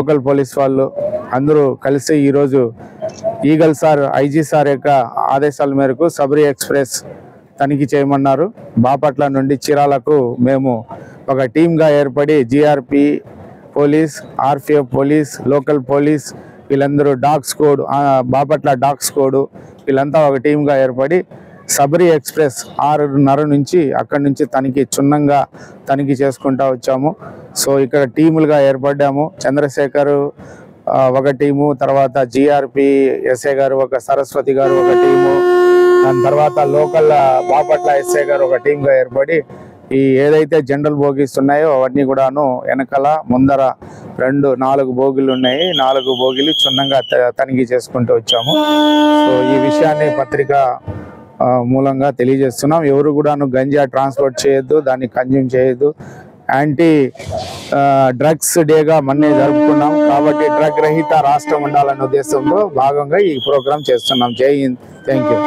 Local police వాళ్ళు అందరూ కలిసి ఈరోజు ఈగల్ సార్ ఐజీ సార్ యొక్క ఆదేశాల మేరకు సబరి ఎక్స్ప్రెస్ తనిఖీ చేయమన్నారు. బాపట్ల నుండి చీరాలకు మేము ఒక టీమ్గా ఏర్పడి GRP police, RPF police, local police వీళ్ళందరూ dog squad, Bapatla dog squad వీళ్ళంతా ఒక టీమ్గా ఏర్పడి సబరి ఎక్స్ప్రెస్ 6:30 నుంచి అక్కడి నుంచి క్షుణ్ణంగా తనిఖీ చేసుకుంటూ వచ్చాము. సో ఇక్కడ టీములుగా ఏర్పడ్డాము. చంద్రశేఖర్ ఒక టీము, తర్వాత జీఆర్పీ ఎస్ఐ గారు ఒక, సరస్వతి గారు ఒక టీము, దాని తర్వాత లోకల్ బాపట్ల ఎస్ఐ గారు ఒక టీమ్గా ఏర్పడి ఈ ఏదైతే జనరల్ బోగీస్ ఉన్నాయో అవన్నీ కూడాను వెనకాల ముందర 4 బోగీలు ఉన్నాయి. 4 బోగీలు క్షుణ్ణంగా తనిఖీ చేసుకుంటూ వచ్చాము. సో ఈ విషయాన్ని పత్రిక మూలంగా తెలియజేస్తున్నాం. ఎవరు కూడాను గంజా ట్రాన్స్పోర్ట్ చేయొద్దు, దాన్ని కన్జ్యూమ్ చేయొద్దు. యాంటీ డ్రగ్స్ డేగా మొన్నే జరుపుకున్నాం కాబట్టి డ్రగ్ రహిత రాష్ట్రం ఉండాలనే ఉద్దేశంతో భాగంగా ఈ ప్రోగ్రాం చేస్తున్నాం. జై హింద్. Thank you.